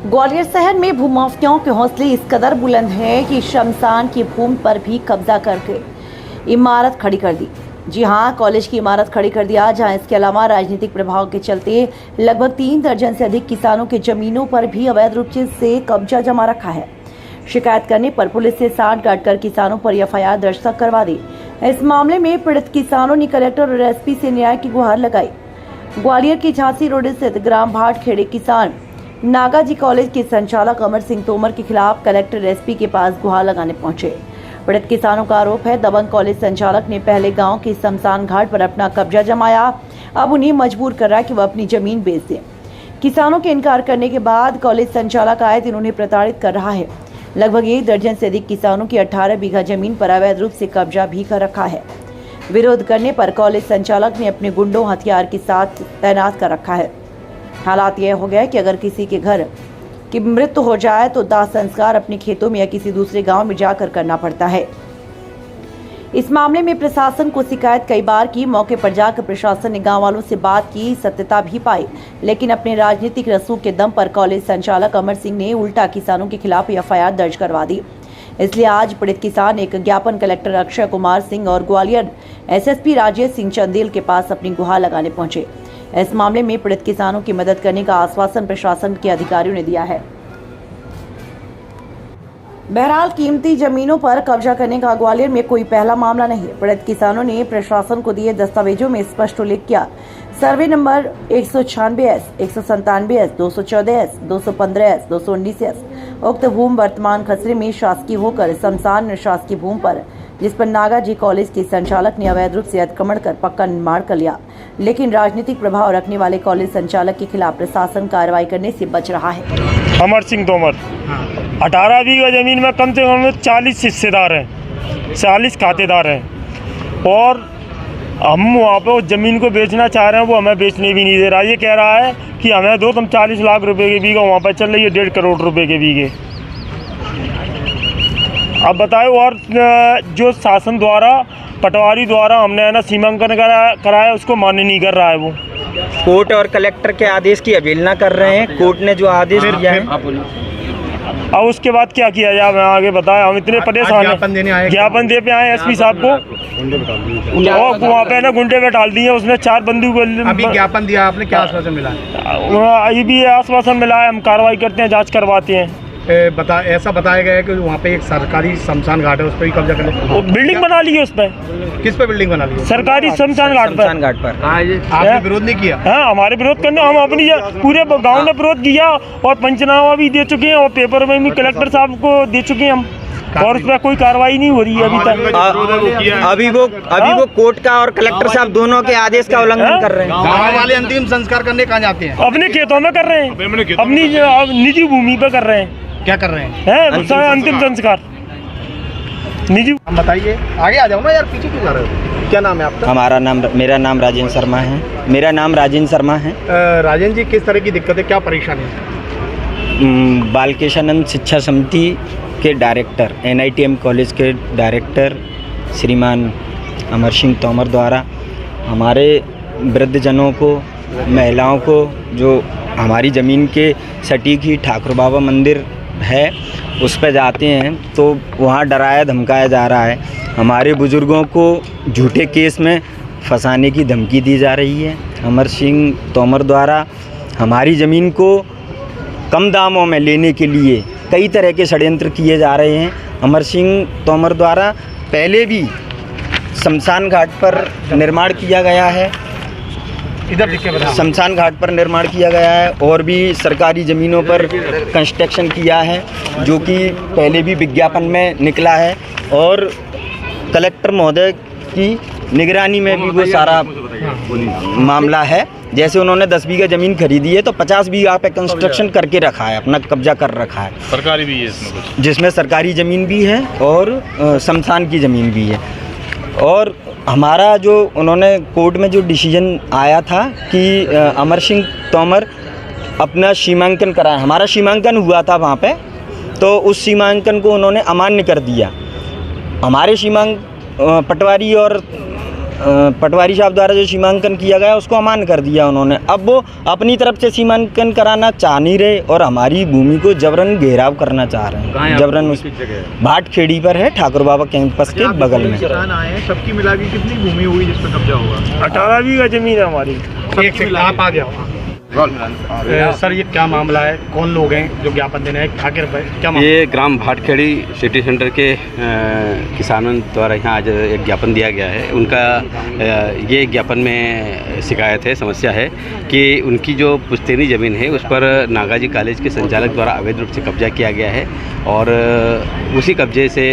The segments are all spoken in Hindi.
ग्वालियर शहर में भूमाफियाओं के हौसले इस कदर बुलंद हैं कि शमशान की भूमि पर भी कब्जा करके इमारत खड़ी कर दी। जी हां, कॉलेज की इमारत खड़ी कर दिया, जहां इसके अलावा राजनीतिक प्रभाव के चलते लगभग 3 दर्जन से अधिक किसानों के जमीनों पर भी अवैध रूप से कब्जा जमा रखा है। शिकायत करने पर पुलिस से साठ गांठ कर किसानों पर एफआईआर दर्ज तक करवा दी। इस मामले में पीड़ित किसानों ने कलेक्टर और एसपी से न्याय की गुहार लगाई। ग्वालियर की झांसी रोड स्थित ग्राम भाटखेड़े किसान नागाजी कॉलेज के संचालक अमर सिंह तोमर के खिलाफ कलेक्टर एसपी के पास गुहार लगाने पहुंचे। पीड़ित किसानों का आरोप है, दबंग कॉलेज संचालक ने पहले गांव के शमशान घाट पर अपना कब्जा जमाया, अब उन्हें मजबूर कर रहा है कि वह अपनी जमीन बेच दें। किसानों के इनकार करने के बाद कॉलेज संचालक आए दिन उन्हें प्रताड़ित कर रहा है। लगभग 1 दर्जन से अधिक किसानों की 18 बीघा जमीन पर अवैध रूप से कब्जा भी कर रखा है। विरोध करने पर कॉलेज संचालक ने अपने गुंडों हथियार के साथ तैनात कर रखा है। हालात यह हो गया कि अगर किसी के घर की मृत्यु हो जाए तो दाह संस्कार अपने खेतों में या किसी दूसरे गांव में जाकर करना पड़ता है। इस मामले में प्रशासन को शिकायत कई बार की, मौके पर जाकर प्रशासन ने गांव वालों से बात की, सत्यता भी पाई, लेकिन अपने राजनीतिक रसूख के दम पर कॉलेज संचालक अमर सिंह ने उल्टा किसानों के खिलाफ एफआईआर दर्ज करवा दी। इसलिए आज पीड़ित किसान एक ज्ञापन कलेक्टर अक्षय कुमार सिंह और ग्वालियर एसएसपी राजेश सिंह चंदेल के पास अपनी गुहार लगाने पहुंचे। इस मामले में पीड़ित किसानों की मदद करने का आश्वासन प्रशासन के अधिकारियों ने दिया है। बहरहाल कीमती जमीनों पर कब्जा करने का ग्वालियर में कोई पहला मामला नहीं। पीड़ित किसानों ने प्रशासन को दिए दस्तावेजों में स्पष्ट उल्लेख किया, survey number 196S, 197S, 214S, 215S, 219S उक्त भूमि वर्तमान खसरे में शासकीय होकर शमशान शासकीय भूमि पर, जिस पर नागाजी कॉलेज के संचालक ने अवैध रूप से अतिक्रमण कर पक्का निर्माण कर लिया, लेकिन राजनीतिक प्रभाव रखने वाले कॉलेज संचालक के खिलाफ प्रशासन कार्रवाई करने से बच रहा है। अमर सिंह तोमर, 18 बीघा जमीन में कम से कम 40 हिस्सेदार हैं, 40 खातेदार हैं और हम वहाँ पे उस ज़मीन को बेचना चाह रहे हैं, वो हमें बेचने भी नहीं दे रहा। ये कह रहा है कि हमें दो, तुम 40 लाख रुपए के बीघा, वहाँ पर चल रही है 1.5 करोड़ रुपए के बीघे। अब बताए, और जो शासन द्वारा पटवारी द्वारा हमने है ना सीमांकन कराया, उसको मान्य नहीं कर रहा है। वो कोर्ट और कलेक्टर के आदेश की अवहेलना कर रहे हैं। कोर्ट ने जो आदेश दिया है, अब उसके बाद क्या किया जाए, मैं आगे बताया। हम इतने परेशान हैं, ज्ञापन दे पे आए एसपी साहब को, और वहाँ पे ना गुंडे में डाल दिए, उसने 4 बंदूक। अभी ज्ञापन दिया आपने, क्या आश्वासन मिला? ये भी आश्वासन मिला है, हम कार्रवाई करते हैं, जांच करवाते हैं। ऐसा बताया गया है कि वहाँ पे एक सरकारी शमशान घाट है, उस पर ही कब्जा कर ले। बिल्डिंग बना ली है उस पर। किस पे बिल्डिंग बना ली है? सरकारी शमशान घाट पर। आपने विरोध नहीं किया? हाँ, हमारे विरोध करने, हम अपनी पूरे गांव ने विरोध किया और पंचनामा भी दे चुके हैं और पेपर में भी कलेक्टर साहब को दे चुके हैं हम, और उस पर कोई कार्रवाई नहीं हो रही है अभी तक। अभी वो कोर्ट का और कलेक्टर साहब दोनों के आदेश का उल्लंघन कर रहे हैं। गाँव वाले अंतिम संस्कार करने कहाँ जाते हैं? अपने खेतों में कर रहे हैं, अपनी निजी भूमि पे कर रहे हैं। क्या कर रहे हैं? अंतिम संस्कार निजी। हम बताइए, आगे आ जाओ ना यार, पीछे क्यों जा रहे हो? क्या नाम है आपका? मेरा नाम राजेंद्र शर्मा है। राजेंद्र जी, किस तरह की दिक्कत है, क्या परेशानी है? बालकेशानंद शिक्षा समिति के डायरेक्टर, NITM कॉलेज के डायरेक्टर श्रीमान अमर सिंह तोमर द्वारा हमारे वृद्धजनों को, महिलाओं को, जो हमारी ज़मीन के सटीक ही ठाकुर बाबा मंदिर है उस पर जाते हैं तो वहाँ डराया धमकाया जा रहा है। हमारे बुज़ुर्गों को झूठे केस में फंसाने की धमकी दी जा रही है। अमर सिंह तोमर द्वारा हमारी ज़मीन को कम दामों में लेने के लिए कई तरह के षड्यंत्र किए जा रहे हैं। अमर सिंह तोमर द्वारा पहले भी शमशान घाट पर निर्माण किया गया है, शमशान घाट पर निर्माण किया गया है, और भी सरकारी ज़मीनों पर कंस्ट्रक्शन किया है, जो कि पहले भी विज्ञापन में निकला है, और कलेक्टर महोदय की निगरानी में भी वो सारा मामला है। जैसे उन्होंने 10 बीघा ज़मीन खरीदी है तो 50 बीघा पे कंस्ट्रक्शन करके रखा है, अपना कब्जा कर रखा है। सरकारी भी है इसमें कुछ, जिसमें सरकारी ज़मीन भी है और शमशान की ज़मीन भी है। और हमारा जो उन्होंने कोर्ट में जो डिसीजन आया था कि अमर सिंह तोमर अपना सीमांकन कराए, हमारा सीमांकन हुआ था वहाँ पे, तो उस सीमांकन को उन्होंने अमान्य कर दिया। हमारे पटवारी और पटवारी साहब द्वारा जो सीमांकन किया गया उसको अमान्य कर दिया उन्होंने। अब वो अपनी तरफ से सीमांकन कराना चाह नहीं रहे और हमारी भूमि को जबरन घेराव करना चाह रहे हैं। जबरन उस भाट खेड़ी पर है, ठाकुर बाबा कैंपस के बगल में। किसान आए हैं, सबकी मिला के कितनी भूमि हुई जिस पर कब्जा होगा? 18 बीघा जमीन है हमारी। आप आ गया सर, ये क्या मामला है? कौन लोग हैं जो ज्ञापन देने हैं? आखिर क्या मामला? ये ग्राम भाटखेड़ी सिटी सेंटर के किसानों द्वारा यहाँ आज एक ज्ञापन दिया गया है। उनका ये ज्ञापन में शिकायत है, समस्या है कि उनकी जो पुश्तैनी ज़मीन है उस पर नागाजी कॉलेज के संचालक द्वारा अवैध रूप से कब्जा किया गया है और उसी कब्जे से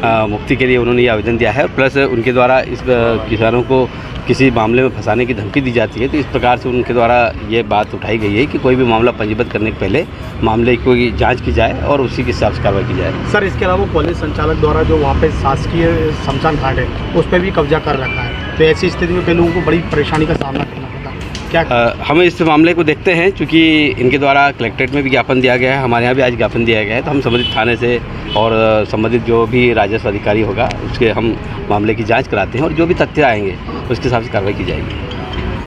मुक्ति के लिए उन्होंने ये आवेदन दिया है। प्लस उनके द्वारा इस किसानों को किसी मामले में फंसाने की धमकी दी जाती है। तो इस प्रकार से उनके द्वारा ये बात उठाई गई है कि कोई भी मामला पंजीबद्ध करने के पहले मामले की जांच की जाए और उसी के हिसाब से कार्रवाई की जाए। सर, इसके अलावा कॉलेज संचालक द्वारा जो वहाँ पे शासकीय शमशान घाट है उस पर भी कब्जा कर रखा है, तो ऐसी स्थिति में कई लोगों को बड़ी परेशानी का सामना करना पड़ता है। क्या हम इस मामले को देखते हैं, चूँकि इनके द्वारा कलेक्ट्रेट में भी ज्ञापन दिया गया है, हमारे यहाँ भी आज ज्ञापन दिया गया है, तो हम संबंधित थाने से और संबंधित जो भी राजस्व अधिकारी होगा उसके हम मामले की जांच कराते हैं और जो भी तथ्य आएंगे उसके हिसाब से कार्रवाई की जाएगी।